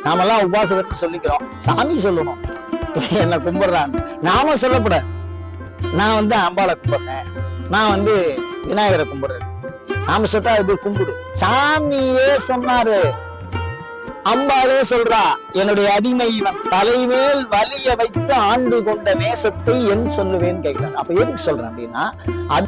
நாமெல்லாம் உபாசகர்னு சொல்லிக்கிறோம், சாமி சொல்லணும் என்ன கும்பிடுறான்னு. நாம சொல்லப்பட நான் வந்து அம்பாளை கும்பிடுறேன், நான் வந்து விநாயகரை கும்பிடுறேன். நாம சொல்றா இது கும்பிடு. சாமியே சொன்னாரு, அம்பாளே சொல்றா, என்னுடைய அடிமை இவன் தலைமேல் வலிய வைத்து ஆண்டு கொண்ட நேசத்தை என் சொல்லுவேன்னு கேட்கிறார். அப்ப எதுக்கு சொல்றேன் அப்படின்னா, அது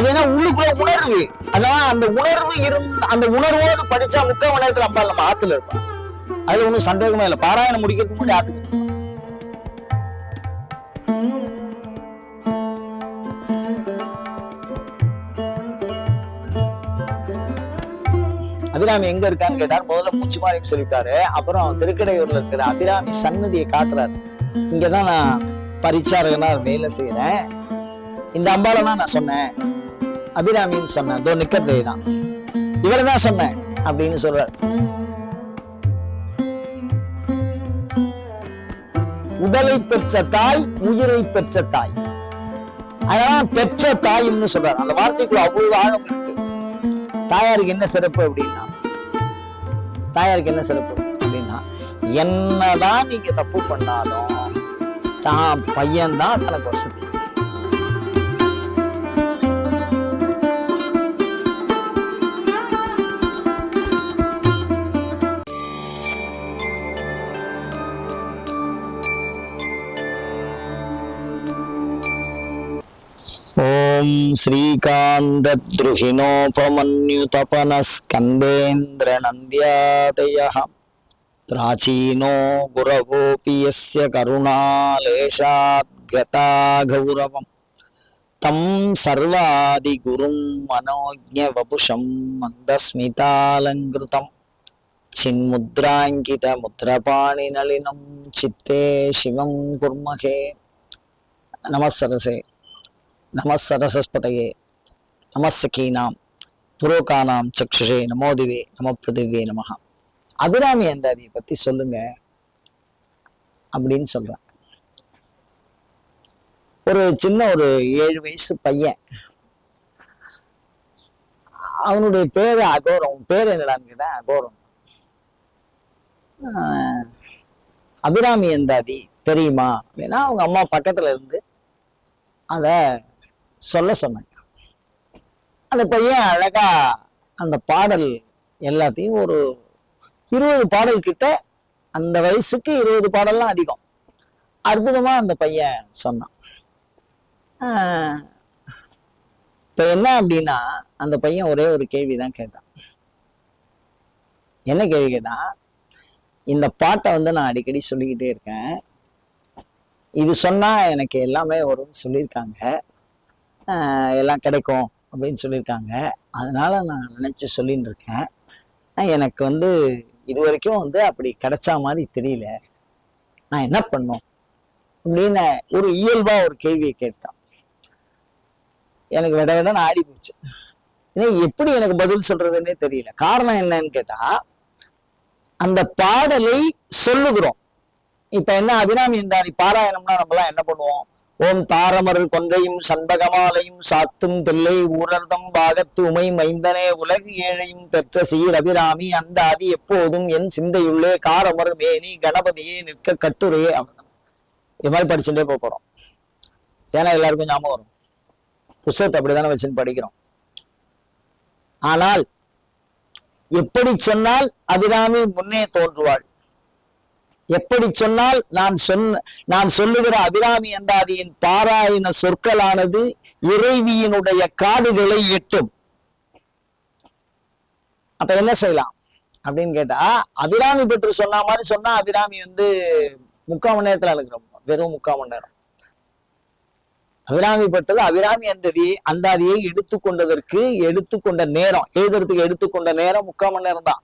என்ன உள்ளுக்குள்ள உணர்வு, அதனால அந்த உணர்வு அந்த உணர்வோடு படிச்சா 3/4 மணி நேரத்துல அம்பாள் நம்ம ஆத்துல இருப்போம். அதுல ஒன்றும் சந்தேகமே இல்லை. பாராயணம் முடிக்கிறதுக்கு முன்னாடி ஆத்துக்கு அபிராமி எங்க இருக்கான்னு கேட்டார். முதல்ல மூச்சு மாறின்னு சொல்லிட்டாரு. அப்புறம் திருக்கடையூர்ல இருக்கிற அபிராமி சன்னதியை காட்டுறாரு. இங்கதான் நான் பரிச்சாரகனா வேலை செய்யறேன், இந்த அம்பாளை தான் நான் சொன்னேன், அபிராமின்னு சொன்னேன், இதோ நிக்கிறதே தான், இவரை தான் சொன்னேன் அப்படின்னு சொல்றாரு. உடலை பெற்ற தாய், உயிரை பெற்ற தாய், அதெல்லாம் பெற்ற தாய்ன்னு சொல்றாரு. அந்த வார்த்தைக்குள்ள அவ்வளவு ஆழம் இருக்கு. தாயாருக்கு என்ன சிறப்பு அப்படின்னா, தாயாருக்கு என்ன சிறப்பு அப்படின்னா, என்னதான் நீங்க தப்பு பண்ணாலும் தான் பையன்தான் தனக்கு வசதி. ஓம் ஸ்ரீகாந்தத்ருஹிணோபமன்யுதபனஸ்கந்தேந்திர நந்தியாதயः பிராச்சீனோ குரவோபி யஸ்ய கருணாலேஷாத் கதா கௌரவம் தம் சர்வாதி குரும் மனோஜ்ஞ வபுஷம் மந்தஸ்மிதாலங்கிருதம் சின்முத்ராங்கித முத்ரபாணி நளினம் சித்தே சிவம் குர்மஹே. நமஸ்ஸரசே, நமஸ்ஸரஸ்பதயே, நமஸ்ஸகீனாம் புரோகானாம் சக்ஷுஷே, நமோதிவே நம பிருதிவே நமஹ. அபிராமி அந்தாதியை பத்தி சொல்லுங்க அப்படின்னு சொல்றேன். ஒரு சின்ன ஒரு 7 வயசு பையன், அவனுடைய பேரு அகோரம். பேர் என்னடான்னு கேட்டேன், அகோரம். அபிராமி அந்தாதி தெரியுமா அப்படின்னா, அவங்க அம்மா பக்கத்துல இருந்து அத சொல்ல சொன்னாங்க. அந்த பையன் அழகா அந்த பாடல் எல்லாத்தையும் ஒரு 20 பாடல் கிட்ட, அந்த வயசுக்கு 20 பாடல்லாம் அதிகம், அற்புதமா அந்த பையன் சொன்னான். இப்ப என்ன அப்படின்னா, அந்த பையன் ஒரே ஒரு கேள்விதான் கேட்டான். என்ன கேள்வி கேட்டா, இந்த பாட்டை வந்து நான் அடிக்கடி சொல்லிக்கிட்டே இருக்கேன், இது சொன்னா எனக்கு எல்லாமே வரும்னு சொல்லியிருக்காங்க, எல்லாம் கிடைக்கும் அப்படின்னு சொல்லியிருக்காங்க, அதனால நான் நினைச்சு சொல்லிட்டு இருக்கேன். எனக்கு வந்து இது வரைக்கும் வந்து அப்படி கிடைச்சா மாதிரி தெரியல, நான் என்ன பண்ணும் அப்படின்னு ஒரு இயல்பா ஒரு கேள்வியை கேட்டான். எனக்கு விட நான் ஆடி போச்சு. ஏன்னா எப்படி எனக்கு பதில் சொல்றதுன்னே தெரியல. காரணம் என்னன்னு கேட்டா, அந்த பாடலை சொல்லுகிறோம். இப்ப என்ன, அபிராமி அந்தாதி பாராயணம்னா நம்மலாம் என்ன பண்ணுவோம்? ஓம் தாரமரு கொன்றையும் சண்பகமாலையும் சாத்தும் தில்லை ஊரர்தம் பாகத்து உமை மைந்தனே உலகு ஏழையும் பெற்ற சீர் அபிராமி அந்தாதி எப்போதும் என் சிந்தையுள்ளே காரமரு மேனி கணபதியே நிற்க கட்டுரையே. அவ்வளவுதான். இது மாதிரி படிச்சுட்டே போறோம். ஏன்னா எல்லாருக்கும் ஞாபகம் வரும், புத்தகத்தை அப்படித்தானே வச்சுன்னு படிக்கிறோம். ஆனால் எப்படி சொன்னால் அபிராமி முன்னே தோன்றுவாள், எப்படி சொன்னால் நான் சொல்லுகிற அபிராமி அந்தாதியின் பாராயண சொற்களானது இறைவியினுடைய காதுகளை எட்டும். அப்ப என்ன செய்யலாம் அப்படின்னு கேட்டா, அபிராமி பற்றி சொன்ன மாதிரி சொன்னா அபிராமி வந்து 3/4 மணி நேரத்துல அழுகிறோம், வெறும் 3/4 மணி நேரம். அபிராமி பட்டது அபிராமி அந்தாதியை எடுத்துக்கொண்ட நேரம், எழுதுறதுக்கு எடுத்துக்கொண்ட நேரம் 3/4 மணி நேரம் தான்.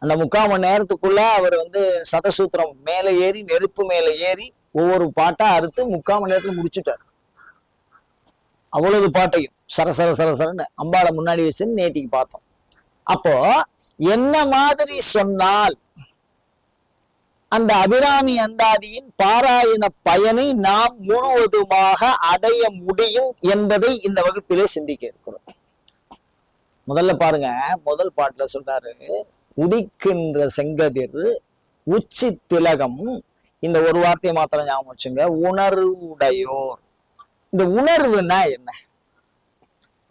அந்த 3/4 மணி நேரத்துக்குள்ள அவர் வந்து சதசூத்திரம் மேல ஏறி, நெருப்பு மேல ஏறி ஒவ்வொரு பாட்டா அறுத்து 3/4 மணி நேரத்துல முடிச்சுட்டார். அவ்வளவு பாட்டையும் சரசரன்னு அம்பாளை முன்னாடி வச்சுன்னு நேத்திக்கு பார்த்தோம். அப்போ என்ன மாதிரி சொன்னால் அந்த அபிராமி அந்தாதியின் பாராயண பயனை நாம் முழுவதுமாக அடைய முடியும் என்பதை இந்த வகுப்பிலே சிந்திக்க இருக்கிறோம். முதல்ல பாருங்க, முதல் பாட்டுல சொல்றாரு, உதிக்கின்ற செங்கதிர் உச்சி திலகம். இந்த ஒரு வார்த்தையை மாத்திரம் ஞாபகம் வச்சுங்க, உணர்வுடையோர். இந்த உணர்வுனா என்ன?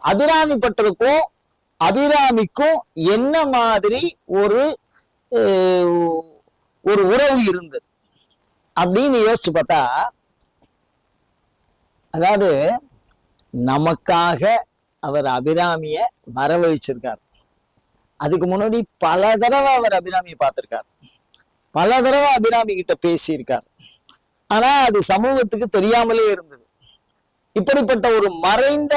அபிராமி பட்டருக்கும் அபிராமிக்கும் என்ன மாதிரி ஒரு உறவு இருந்தது அப்படின்னு யோசிச்சு பார்த்தா, அதாவது நமக்காக அவர் அபிராமிய வரவழைச்சிருக்கார். அதுக்கு முன்னாடி பல தடவை அவர் அபிராமியை பார்த்திருக்கார், பல தடவை அபிராமி கிட்ட பேசியிருக்கார். ஆனா அது சமூகத்துக்கு தெரியாமலே இருந்தது. இப்படிப்பட்ட ஒரு மறைந்த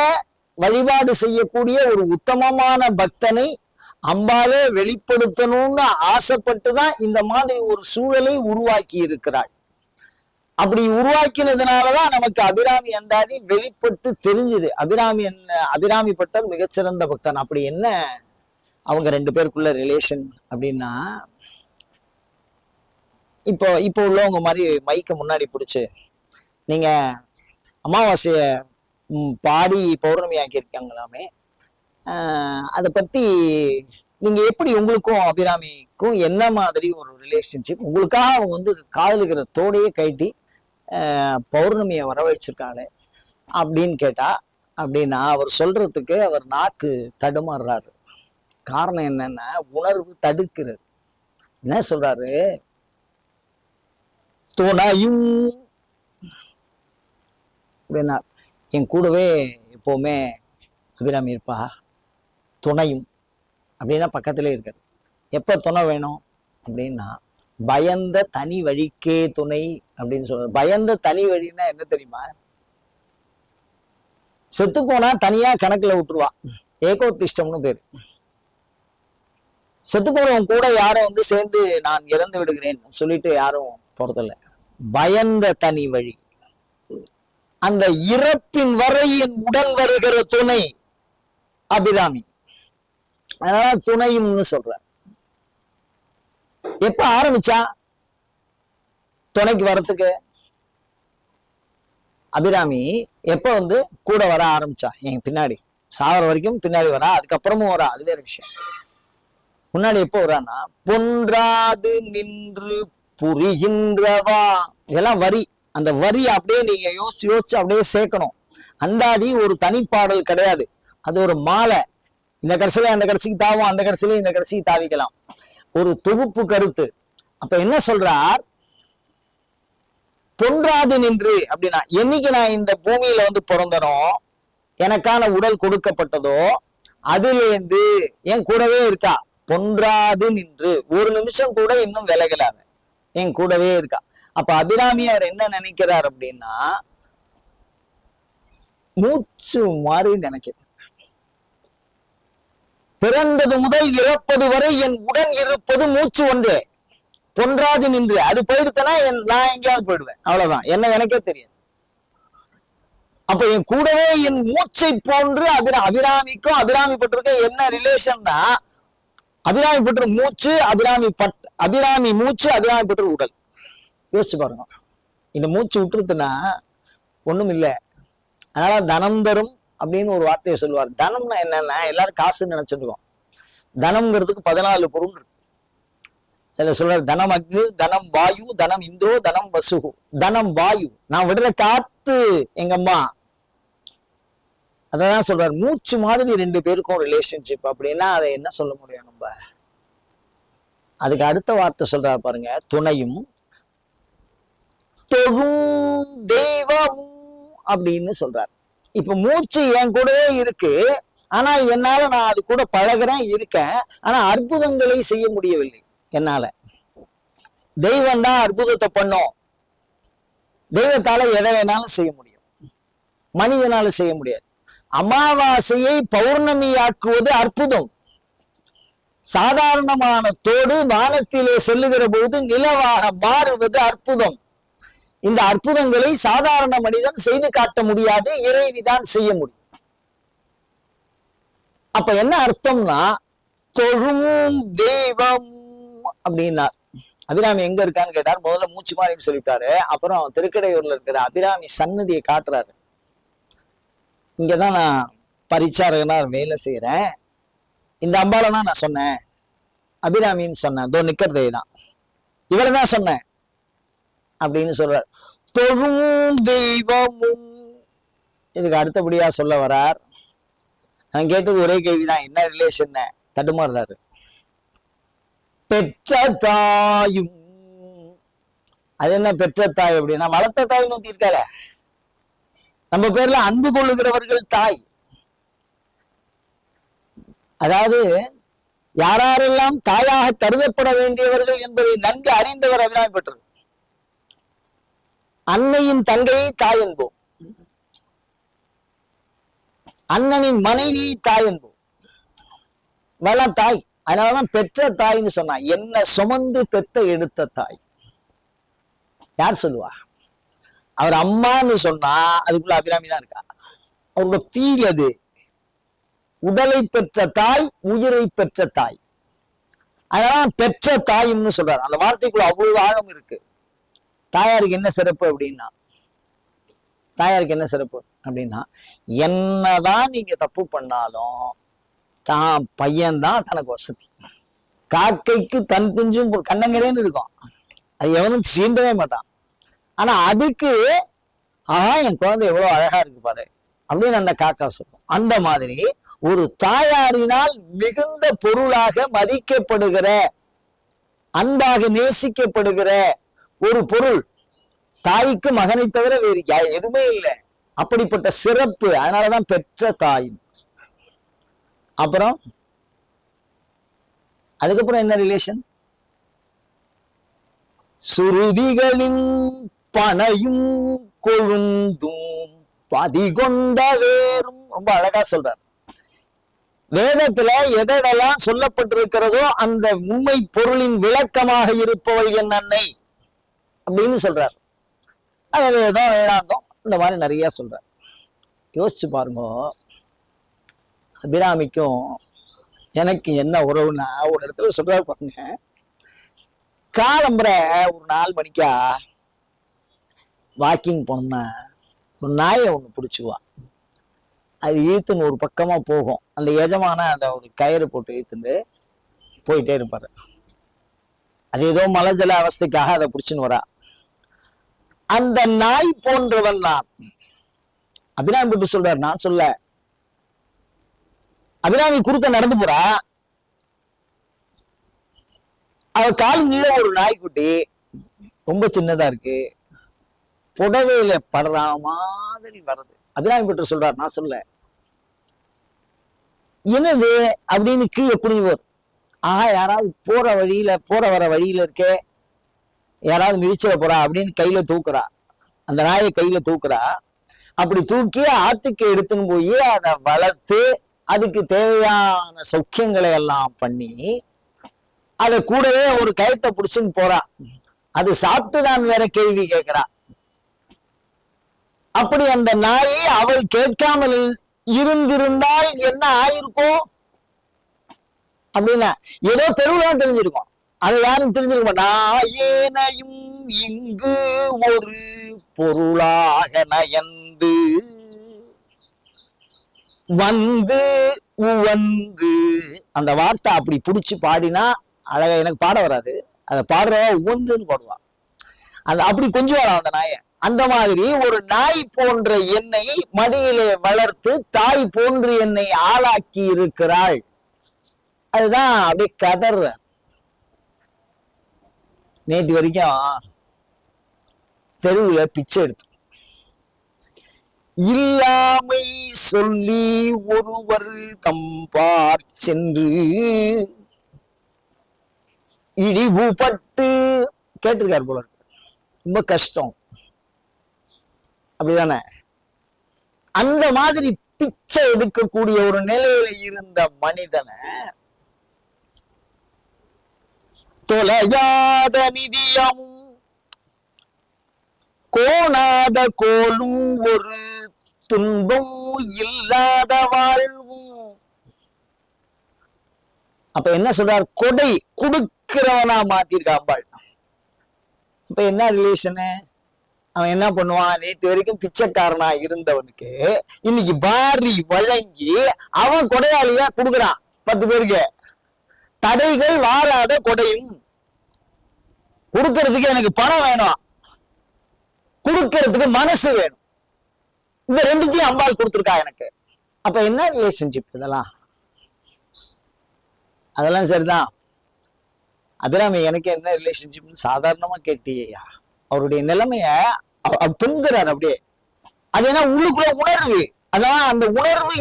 வழிபாடு செய்யக்கூடிய ஒரு உத்தமமான பக்தனை அம்பாலே வெளிப்படுத்தணும்னு ஆசைப்பட்டுதான் இந்த மாதிரி ஒரு சூழலை உருவாக்கி இருக்கிறாள். அப்படி உருவாக்கினதுனாலதான் நமக்கு அபிராமி அந்தாதி வெளிப்பட்டு தெரிஞ்சுது. அபிராமி பட்டர் மிகச்சிறந்த பக்தன். அப்படி என்ன அவங்க ரெண்டு பேருக்குள்ள ரிலேஷன் அப்படின்னா, இப்போ உள்ளவங்க மாதிரி மைக்க முன்னாடி பிடிச்சு நீங்க அமாவாசைய பாடி பௌர்ணமி ஆக்கியிருக்காங்களாமே, அதை பத்தி நீங்க எப்படி உங்களுக்கும் அபிராமிக்கும் என்ன மாதிரி ஒரு ரிலேஷன்ஷிப், உங்களுக்காக அவங்க வந்து காதலுக்கிற தோடையே கட்டி பௌர்ணமியை வரவழைச்சிருக்காங்க அப்படின்னு கேட்டா, அப்படின்னா அவர் சொல்றதுக்கு அவர் நாக்கு தடுமாறுறாரு. காரணம் என்னன்னா, உணர்வு தடுக்கிறது. என்ன சொல்றாரு, துணையும் அப்படின்னா என் கூடவே எப்பவுமே அபிராமி இருப்பா. துணையும் அப்படின்னா பக்கத்திலே இருக்காரு. எப்ப துணை வேணும் அப்படின்னா, பயந்த தனி வழிக்கே துணை அப்படின்னு சொல்றாரு. பயந்த தனி வழின்னா என்ன தெரியுமா? செத்து போனா தனியா கணக்குல விட்டுருவா, ஏகோத்திஷ்டம்னு பேரு. செத்து போறவங்க கூட யாரும் வந்து சேர்ந்து நான் இறந்து விடுகிறேன் சொல்லிட்டு யாரும் போறதில்ல. பயந்த தனி வழி, அந்த இறப்பின் வரை என் உடன் வருகிற துணை அபிராமி. அதனால துணையும்னு சொல்ற. எப்ப ஆரம்பிச்சா துணைக்கு வரத்துக்கு? அபிராமி எப்ப வந்து கூட வர ஆரம்பிச்சா? என் பின்னாடி சாவர வரைக்கும் பின்னாடி வரா, அதுக்கப்புறமும் வரா, அது வேற விஷயம். முன்னாடி எப்போ வரான்னா, பொன்றாது நின்று புரிகின்றவா. இதெல்லாம் வரி. அந்த வரி அப்படியே நீங்க யோசிச்சு யோசிச்சு அப்படியே சேர்க்கணும். அந்தாதி ஒரு தனிப்பாடல் கிடையாது, அது ஒரு மாலை. இந்த கடைசியில அந்த கடைசிக்கு தாவும், அந்த கடைசியில இந்த கடைசிக்கு தாவிக்கலாம். ஒரு தொகுப்பு கருத்து. அப்ப என்ன சொல்றார், பொன்றாது நின்று அப்படின்னா, என்னைக்கு நான் இந்த பூமியில வந்து பிறந்தனோ, எனக்கான உடல் கொடுக்கப்பட்டதோ, அதுலேருந்து என் கூடவே இருக்கா. பொன்றாது நின்று, ஒரு நிமிஷம் கூட இன்னும் விலகலாத, என் கூடவே இருக்கா. அப்ப அபிராமி அவர் என்ன நினைக்கிறார் அப்படின்னா, மூச்சு மாறி நினைக்கிறார். பிறந்தது முதல் இறப்பது வரை என் உடன் இருப்பது மூச்சு ஒன்றே. பொன்றாது நின்று, அது போயிடுத்தனா நான் எங்கேயாவது போயிடுவேன், அவ்வளவுதான். என்ன எனக்கே தெரியாது. அப்ப என் கூடவே என் மூச்சை போன்று அபிராமிக்கும் அபிராமி பட்டிருக்க என்ன ரிலேஷன்னா, அபிராமி பற்று மூச்சு, அபிராமி மூச்சு, அபிராமி பற்று உடல். யோசிச்சு பாருங்க. இந்த மூச்சு விட்டுருத்துன்னா ஒண்ணும் இல்லை. அதனால தனம் தரும் அப்படின்னு ஒரு வார்த்தையை சொல்லுவார். தனம்னா என்னன்னா, எல்லாரும் காசுன்னு நினைச்சிருக்கோம். தனம்ங்கிறதுக்கு 14 பொருள் இருக்கு. அதுல சொல்றாரு, தனம் அக்னி, தனம் வாயு, தனம் இந்திரோ, தனம் வசுகு. தனம் வாயு, நான் விடுற காத்து எங்க அம்மா. அதான் சொல்றாரு, மூச்சு மாதிரி ரெண்டு பேருக்கும் ரிலேஷன்ஷிப் அப்படின்னா அதை என்ன சொல்ல முடியும் நம்ம? அதுக்கு அடுத்த வார்த்தை சொல்றாரு பாருங்க, துணையும் தொழும் தெய்வமும் அப்படின்னு சொல்றாரு. இப்ப மூச்சு என் கூடவே இருக்கு, ஆனா என்னால நான் அது கூட பழகிறேன், இருக்கேன். ஆனா அற்புதங்களை செய்ய முடியவில்லை என்னால. தெய்வம் தான் அற்புதத்தை பண்ணும். தெய்வத்தால எதை வேணாலும் செய்ய முடியும், மனிதனால செய்ய முடியாது. அமாவாசையை பௌர்ணமியாக்குவது அற்புதம். சாதாரணமான தோடு வானத்திலே செல்லுகிற பொழுது நிலவாக மாறுவது அற்புதம். இந்த அற்புதங்களை சாதாரண மனிதன் செய்து காட்ட முடியாது, இறைவிதான் செய்ய முடியும். அப்ப என்ன அர்த்தம்னா, தொழும் தெய்வம் அப்படின்னார். அபிராமி எங்க இருக்கான்னு கேட்டார். முதல்ல மூச்சுமாரின்னு சொல்லிட்டாரு. அப்புறம் திருக்கடையூர்ல இருக்கிற அபிராமி சன்னதியை காட்டுறாரு. இங்கதான் நான் பரிச்சாரகனா வேலை செய்யறேன். இந்த அம்பாலனா நான் சொன்னேன், அபிராமின்னு சொன்னேன், இதோ நிக்கிறதே தான், இவளதான் சொன்னேன் அப்படின்னு சொல்றார். தொழும் தெய்வமும் இதுக்கு அடுத்தபடியா சொல்ல வரார். நான் கேட்டது ஒரே கேள்விதான், என்ன ரிலேஷன் தடுமாறுறாரு. பெற்ற தாயும், அது என்ன பெற்ற தாய் அப்படின்னா வளர்த்த தாய் நோக்கி இருக்காள, நம்ம பேர்ல அன்பு கொள்ளுகிறவர்கள் தாய். அதாவது யாரெல்லாம் தாயாக கருதப்பட வேண்டியவர்கள் என்பதை நன்கு அறிந்தவர் அபிராமி பெற்றது. அன்னையின் தங்கையை தாய் என்போம், அண்ணனின் மனைவி தாய் என்போம், வள தாய். அதனாலதான் பெற்ற தாய்ன்னு சொன்னா, என்ன சுமந்து பெத்த எடுத்த தாய். யார் சொல்லுவா? அவர் அம்மான்னு சொன்னா அதுக்குள்ள அபிராமி தான் இருக்கா. அவரோட ஃபீல் அது. உடலை பெற்ற தாய், உயிரை பெற்ற தாய். அதனால பெற்ற தாயும்னு சொல்றாரு. அந்த வார்த்தைக்குள்ள அவ்வளவு ஆழம் இருக்கு. தாயாருக்கு என்ன சிறப்பு அப்படின்னா, தாயாருக்கு என்ன சிறப்பு அப்படின்னா, என்னதான் நீங்க தப்பு பண்ணாலும் தான் பையன்தான் தனக்கு வசதி. காக்கைக்கு தன் குஞ்சும் கண்ணங்கரேன்னு இருக்கும், அது எவனும் சீண்டவே மாட்டான். ஆனா அதுக்கு என் குழந்தை எவ்வளவு அழகா இருக்கு பாரு அப்படின்னு அந்த காக்கா சொல்லும். அந்த மாதிரி ஒரு தாயாரினால் மிகுந்த பொருளாக மதிக்கப்படுகிற, அன்பாக நேசிக்கப்படுகிற ஒரு பொருள் தாய்க்கு மகனை தவிர வேறு எதுவுமே இல்லை. அப்படிப்பட்ட சிறப்பு. அதனாலதான் பெற்ற தாய். அப்புறம் அதுக்கப்புறம் என்ன ரிலேஷன்? சுருதிகளின் பனையும் கொழுந்தும் பதிகொண்ட வேறும். ரொம்ப அழகா சொல்றார். வேதத்துல எதெல்லாம் சொல்லப்பட்டிருக்கிறதோ அந்த உண்மை பொருளின் விளக்கமாக இருப்பவள் என் அன்னை அப்படின்னு சொல்றார். அது வேதம், வேதாந்தம் இந்த மாதிரி நிறைய சொல்றார். யோசிச்சு பாருங்க, அபிராமிக்கும் எனக்கு என்ன உறவுன்னா, ஒரு இடத்துல சொல்றாரு பாருங்க, காலம்புற ஒரு 4 மணிக்கா வாக்கிங் போனோம்னா ஒரு நாயை ஒண்ணு பிடிச்சுக்குவா. அது இழுத்துன்னு ஒரு பக்கமா போகும். அந்த எஜமான அந்த ஒரு கயிறு போட்டு இழுத்துட்டு போயிட்டே இருப்பாரு. அது ஏதோ மலை ஜல அவஸ்தைக்காக அதை பிடிச்சுன்னு வரா. அந்த நாய் போன்றவன் நான். அபிராமி போட்டு சொல்றாரு, நான் சொல்ல. அபிராமி குறுக்க நடந்து போறா, அவ காலு நீள ஒரு நாய்க்குட்டி ரொம்ப சின்னதா இருக்கு, புடவையில படுற மாதிரி வருது. அபிராமி பெற்று சொல்றாரு, நான் சொல்ல. என்னது அப்படின்னு கீழே குனிவோர். யாராவது போற வர வழியில இருக்கே, யாராவது மிதிச்சிட போறா அப்படின்னு கையில தூக்குறா. அந்த நாயை கையில தூக்குறா. அப்படி தூக்கி ஆத்துக்கு எடுத்துன்னு போய் அதை வளர்த்து அதுக்கு தேவையான சௌக்கியங்களை எல்லாம் பண்ணி அதை கூடவே ஒரு கயத்தை பிடிச்சுன்னு போறா. அது சாப்பிட்டுதான் வேற கேள்வி கேட்கிறா. அப்படி அந்த நாயை அவள் கேட்காமல் இருந்திருந்தால் என்ன ஆயிருக்கும் அப்படின்னா, ஏதோ தெருவுலாம் தெரிஞ்சிருக்கும். அதை யாரும் தெரிஞ்சிருக்க மாட்டா. ஏனையும் இங்கு ஒரு பொருளாக நயந்து வந்து உவந்து, அந்த வார்த்தை அப்படி பிடிச்சு பாடினா அழகா. எனக்கு பாட வராது, அதை பாடுறவா உவந்துன்னு பாடுவா. அந்த அப்படி கொஞ்சம் வரா அந்த நாயை. அந்த மாதிரி ஒரு நாய் போன்ற என்னை மடியிலே வளர்த்து தாய் போன்று என்னை ஆளாக்கி இருக்கிறாள். அதுதான் அப்படியே கதற. நேற்று வரைக்கும் தெருவுல பிச்சை எடுத்தோம். இல்லாமை சொல்லி ஒருவர் தம்பார் சென்று இழிவுபட்டு கேட்டிருக்காரு போல. ரொம்ப கஷ்டம், அப்படிதானே? அந்த மாதிரி பிச்சை எடுக்கக்கூடிய ஒரு நிலையில இருந்த மனிதனை தொலையாத நிதியமும் கோணாத கோலும் ஒரு துன்பம் இல்லாத வாழ்வும். அப்ப என்ன சொல்றார்? கொடை கொடுக்கிறவனா மாத்திருக்கா அம்பாள். இப்ப என்ன ரிலேஷனு? அவன் என்ன பண்ணுவான்? நேற்று வரைக்கும் பிச்சைக்காரனா இருந்தவனுக்கு இன்னைக்கு வாரி வழங்கி அவன் கொடையாளியா கொடுக்குறான் 10 பேருக்கு. தடைகள் வாராத கொடையும். கொடுக்கறதுக்கு எனக்கு பணம் வேணும், கொடுக்கறதுக்கு மனசு வேணும். இந்த ரெண்டுத்தையும் அம்பாள் கொடுத்துருக்கா எனக்கு. அப்ப என்ன ரிலேஷன்ஷிப் இதெல்லாம்? அதெல்லாம் சரிதான். அபிராமி எனக்கு என்ன ரிலேஷன்ஷிப்னு சாதாரணமா கேட்டியா? அவருடைய நிலைமைய பொங்குறாரு அப்படியே. அது என்ன உள்ளுக்குள்ள உணர்வு. அதெல்லாம் அந்த உணர்வு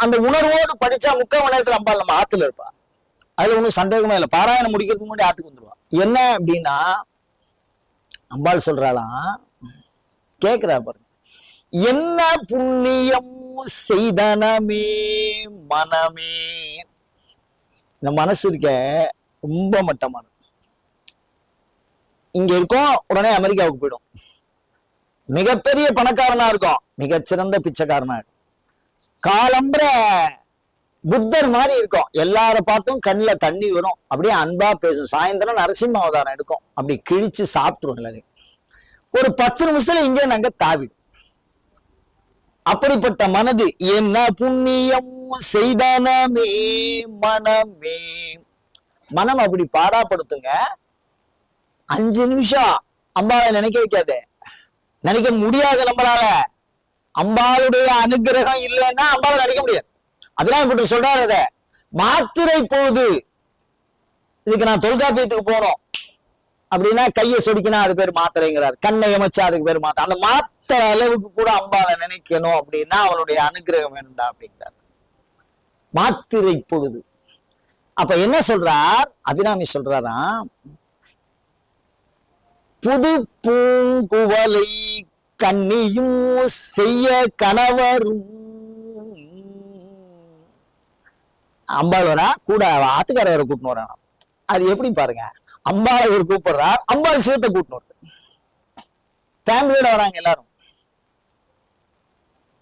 அந்த உணர்வோடு படிச்சா 3/4 மணி நேரத்துல அம்பாள் நம்ம ஆத்துல இருப்பா. அதுல ஒன்றும் சந்தேகமே இல்லை. பாராயணம் முடிக்கிறதுக்கு முன்னாடி ஆத்துக்கு வந்துருவா. என்ன அப்படின்னா அம்பாள் சொல்றாளாம், கேக்குறா பாருங்க, என்ன புண்ணியம் செய்தனமே மனமே. இந்த மனசு இருக்க ரொம்ப மட்டமானது. இங்க இருக்கோம், உடனே அமெரிக்காவுக்கு போயிடும். மிகப்பெரிய பணக்காரனா இருக்கும், மிகச்சிறந்த பிச்சைக்காரனா இருக்கும். காலம்பர புத்தர் மாதிரி இருக்கும், எல்லார பார்த்தும் கண்ணுல தண்ணி வரும், அப்படியே அன்பா பேசும். சாயந்தரம் நரசிம்ம அவதாரம் எடுக்கும், அப்படி கிழிச்சு சாப்பிட்டுரும் எல்லாரையும். ஒரு 10 நிமிஷத்துல இங்கே நாங்க தாவிடும். அப்படிப்பட்ட மனது. என்ன புண்ணியம் செய்தனமே மனமே. மனம் அப்படி பாடாப்படுத்துங்க. 5 நிமிஷம் அம்பாளை நினைக்க வைக்காது, நினைக்க முடியாது நம்மளால. அம்பாளுடைய அனுகிரகம் இல்லைன்னா அம்பாளை நினைக்க முடியாது. அதெல்லாம் இப்படி சொல்றாரு. அத மாத்திரை பொழுது இதுக்கு நான் தொல்காப்பியத்துக்கு போனோம் அப்படின்னா கையை சொடிக்கணும், அது பேர் மாத்திரைங்கிறார். கண்ணை அமைச்சா அதுக்கு பேர் மாத்திரை. அந்த மாத்திரை அளவுக்கு கூட அம்பாளை நினைக்கணும் அப்படின்னா அவளுடைய அனுகிரகம் வேணும்டா அப்படிங்கிறார். மாத்திரை பொழுது. அப்ப என்ன சொல்றார் அபிராமி? சொல்றாராம், புது பூங்குவலை கண்ணியும் செய்ய கணவரும். அம்பாள் வரா கூட ஆத்துக்காரரை கூட்டின்னு வரான். அது எப்படி பாருங்க, அம்பாளை ஒரு கூப்பிடுறார், அம்பாள் சிவத்தை கூட்டின்னு வருது. ஃபேமிலியோட வராங்க எல்லாரும்.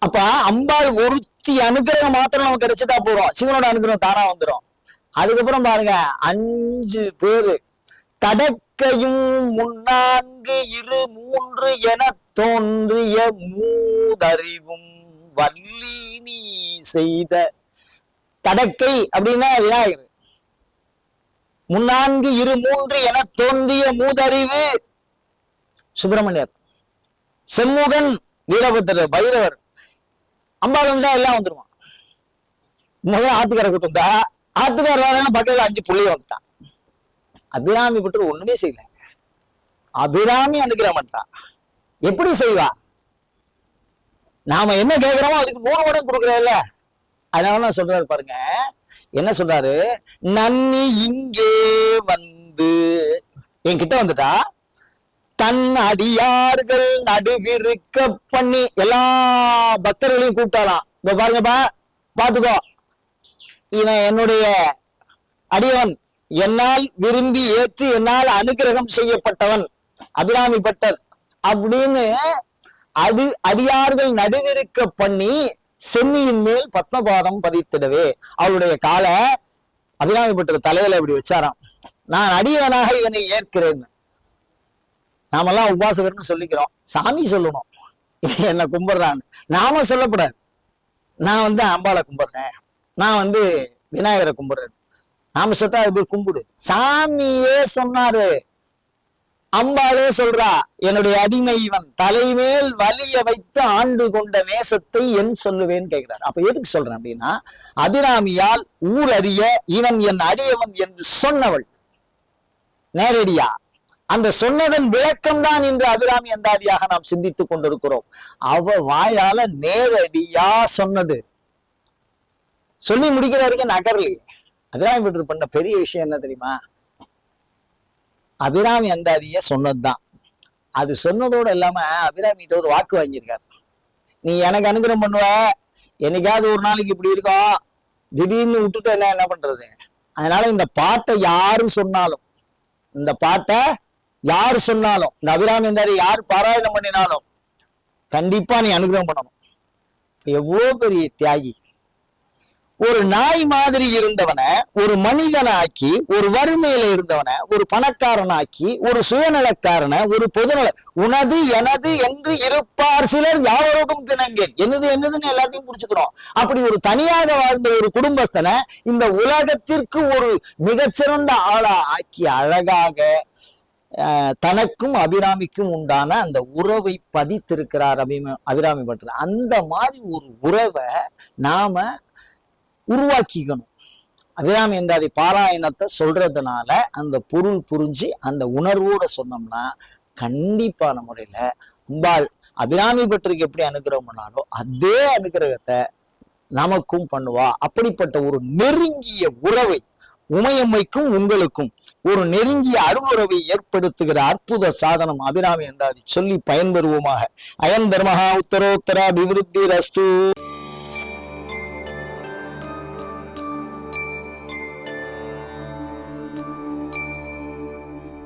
அப்ப அம்பாள் ஒருத்தி அனுகிரகம் மாத்திரம் நமக்கு கிடைச்சிட்டா போறோம், சிவனோட அனுகிரகம் தானா வந்துடும். அதுக்கப்புறம் பாருங்க 5 பேரு. தடக்கையும் 3 2 3 என தோன்றிய மூதறிவும் வள்ளி நீ செய்த. தடக்கை அப்படின்னா விநாயகர். 3 2 3 என தோன்றிய மூதறிவு சுப்பிரமணியர். செம்முகன் வீரபத்திரர் பைரவர். அம்பாள் வந்துட்டா எல்லாம் வந்துருவான். முதல்ல ஆத்துக்கார கூட்டம் வந்தா ஆத்துக்கார பக்கத்துல 5 புள்ளிய வந்துட்டான். அபிராமி பற்றி ஒண்ணுமே செய்யல. அபிராமி அனுகிரகம் பண்றா. எப்படி செய்வா? நாம என்ன கேட்கிறோமோ அதுக்கு 100 மடங்கு கொடுக்குறோம்ல. அதனால சொல்றாரு பாருங்க, என்ன சொல்றாரு? நன்னி இங்கே வந்து என்கிட்ட வந்துட்டா தன் அடியார்கள் நடுவிருக்க பண்ணி எல்லா பக்தர்களையும் கூப்பிட்டாலாம். இதோ பாருங்கப்பா, பாத்துக்கோ, இவன் என்னுடைய அடியவன், என்னால் விரும்பி ஏற்று என்னால் அனுகிரகம் செய்யப்பட்டவன் அபிராமி பட்டர் அப்படின்னு அடியார்கள் நடுவிருக்க பண்ணி சென்னியின் மேல் பத்மபாதம் பதித்திடவே அவளுடைய காலை அபிராமி பட்டர் தலையில இப்படி வச்சாராம். நான் அடியவனாக இவனை ஏற்கிறேன். நாமெல்லாம் உபாசகர்னு சொல்லிக்கிறோம், சாமி சொல்லணும் என்ன கும்பிடுறான்னு. நாம சொல்லக்கூடாது. நான் அம்பாளை கும்பிடுறேன், நான் விநாயகரை கும்பிடுறேன். நாம சொல்றா அது போய் கும்பிடு. சாமியே சொன்னாரு, அம்பாளே சொல்றா, என்னுடைய அடிமை இவன், தலைமேல் வலிய வைத்து ஆண்டு கொண்ட நேசத்தை என் சொல்லுவேன்னு கேட்கிறார். அப்ப எதுக்கு சொல்றேன் அப்படின்னா, அபிராமியால் ஊர் அறிய இவன் என் அடியவன் என்று சொன்னவள் நேரடியா. அந்த சொன்னதன் விளக்கம் தான் இன்று அபிராமி அந்தாதியாக நாம் சிந்தித்துக் கொண்டிருக்கிறோம். அவ வாயால நேரடியா சொன்னது. சொல்லி முடிக்கிற வரைக்கும் நகரலையே. அபிராமி பட்டர் பண்ண பெரிய விஷயம் என்ன தெரியுமா? அபிராமி அந்தாதிய சொன்னதுதான். அது சொன்னதோடு இல்லாம அபிராமிகிட்ட ஒரு வாக்கு வாங்கியிருக்காரு. நீ எனக்கு அனுகிரகம் பண்ணுவ, என்னைக்காவது ஒரு நாளைக்கு இப்படி இருக்கும், திடீர்னு விட்டுட்டு என்ன பண்றது? அதனால இந்த பாட்டை யாரு சொன்னாலும், இந்த பாட்டை யாரு சொன்னாலும், இந்த அபிராமி அந்தாதி யாரு பாராயணம் பண்ணினாலும் கண்டிப்பா நீ அனுகிரகம் பண்ணணும். எவ்வளவு பெரிய தியாகி! ஒரு நாய் மாதிரி இருந்தவனை ஒரு மனிதனாக்கி, ஒரு வறுமையில இருந்தவனை ஒரு பணக்காரனாக்கி, ஒரு சுயநலக்காரனை ஒரு பொதுநல, உனது எனது என்று இருப்பார் சிலர் யாவரோடும் பிணங்கேன், என்னது என்னதுன்னு எல்லாத்தையும் புடிச்சுக்கிறோம். அப்படி ஒரு தனியாக வாழ்ந்த ஒரு குடும்பஸ்தனை இந்த உலகத்திற்கு ஒரு மிகச்சிறந்த ஆளா ஆக்கி அழகாக தனக்கும் அபிராமிக்கும் உண்டான அந்த உறவை பதித்திருக்கிறார் அபிராமி பட்டர். அந்த மாதிரி ஒரு உறவை நாம உருவாக்கிக்கணும். அபிராமி எந்தாதி பாராயணத்தை சொல்றதுனால அந்த பொருள் புரிஞ்சு அந்த உணர்வோட சொன்னோம்னா கண்டிப்பான முறையில அம்பாள் அபிராமி பட்டருக்கு எப்படி அனுகிரகம் பண்ணாலோ அதே அனுகிரகத்தை நமக்கும் பண்ணுவா. அப்படிப்பட்ட ஒரு நெருங்கிய உறவை உமையம்மைக்கும் உங்களுக்கும் ஒரு நெருங்கிய அருளுறவை ஏற்படுத்துகிற அற்புத சாதனம் அபிராமி எந்தாதி சொல்லி பயன்பெறுவோமாக. அயம் தர்மஹா உத்தரோத்தர அபிவிருத்தி ரஸ்து.